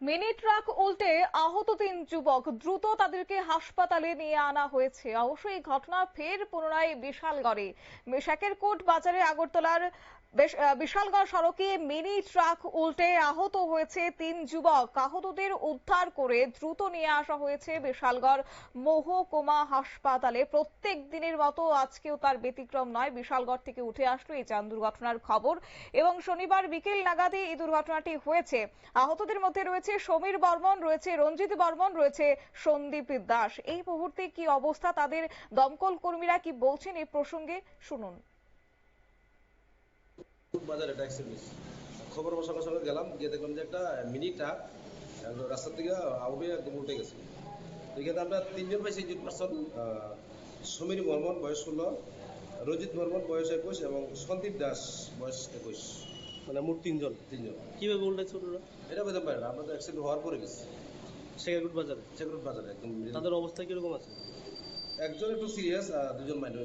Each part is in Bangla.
মিনি ট্রাক উল্টে আহত 3 যুবক, দ্রুত তাদেরকে হাসপাতালে নিয়ে আনা হয়েছে। অবশ্যই এই ঘটনা ফের পুনরায় বিশালগড়ে। শেকেরকোট বাজারে আগরতলার বিশালগড় সড়কে মিনি ট্রাক উল্টে আহত হয়েছে 3 যুবক। আহতদের উদ্ধার করে দ্রুত নিয়ে আসা হয়েছে বিশালগড় মহকুমা হাসপাতালে। প্রত্যেক দিনের মতো আজকেও তার ব্যতিক্রম নয়। বিশালগড় থেকে উঠে আসলো এই যান দুর্ঘটনার খবর এবং শনিবার বিকেল নাগাদই এই দুর্ঘটনাটি হয়েছে। আহতদের মধ্যে রয়েছে সমীর বর্মন, রয়েছে রঞ্জিত বর্মন, রয়েছে সন্দীপ দাস। এই মুহূর্তে কি অবস্থা তাদের, দমকল কর্মীরা কি বলছেন এই প্রসঙ্গে শুনুন। বাজারে ট্যাক্সি মিস খবর সঙ্গে সঙ্গে গেলাম, গিয়ে দেখলাম যে একটা মিনি ট্রাক রাস্তার দিকে আউটে একদম উল্টে গেছে। এখানে আমরা 3জন পাইছি। ইনজুড পারসন সমীর বর্মন বয়স 16, রঞ্জিত বর্মন বয়স 21 এবং সন্দীপ দাস বয়স 21। মানে মোট তিনজন। কিভাবে উল্টাইছে ওরা? এটা বলতে পারি না, আমরা তো অ্যাক্সিডেন্ট হওয়ার পরে গেছি শেখারকোট বাজারে। শেখরুট বাজারে একদম। তাদের অবস্থা কিরকম আছে? একজন একটু সিরিয়াস আর 2জন মাইনর।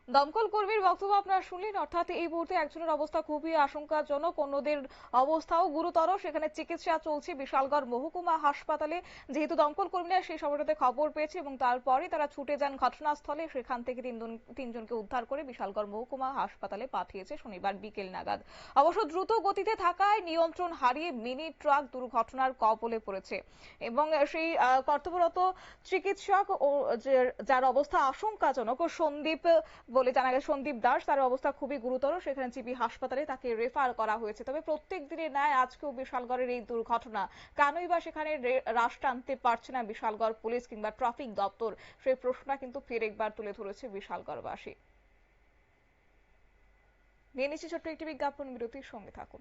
দমকল কর্মীর বক্তব্য আপনারা শুনলেন। অর্থাৎ এই মুহূর্তে একজনের অবস্থা খুবই আশঙ্কাজনক, অন্যদের অবস্থাও গুরুতর। সেখানে চিকিৎসা চলছে বিশালগড় মহকুমা হাসপাতালে। যেহেতু দমকল কর্মীরা সেই সময়টাতে খবর পেয়েছে এবং তারপরে তারা ছুটে যান ঘটনাস্থলে। সেখান থেকে তিনজনকে উদ্ধার করে বিশালগড় মহকুমা হাসপাতালে পাঠিয়েছে শনিবার বিকেল নাগাদ। অবশ্য দ্রুত গতিতে থাকায় নিয়ন্ত্রণ হারিয়ে মিনি ট্রাক দুর্ঘটনার কবলে পড়েছে এবং সেই কর্তব্যরত চিকিৎসক ও যার অবস্থা আশঙ্কাজনক ও সন্দীপ বলে জানা গেছে, সন্দীপ দাস, তার অবস্থা খুবই গুরুতর। সেখানে জিবি হাসপাতালে তাকে রেফার করা হয়েছে। তবে প্রত্যেক দিনের ন্যায় আজকেও বিশালগড়ের এই দুর্ঘটনা, কেনই বা সেখানে রাশ টানতে পারছে না বিশালগড় পুলিশ কিংবা ট্রাফিক দপ্তর, সেই প্রশ্নটা কিন্তু ফের একবার তুলে ধরেছে বিশালগড়বাসী। নিয়ে নিচ্ছি ছোট্ট একটি বিজ্ঞাপন বিরতির, সঙ্গে থাকুন।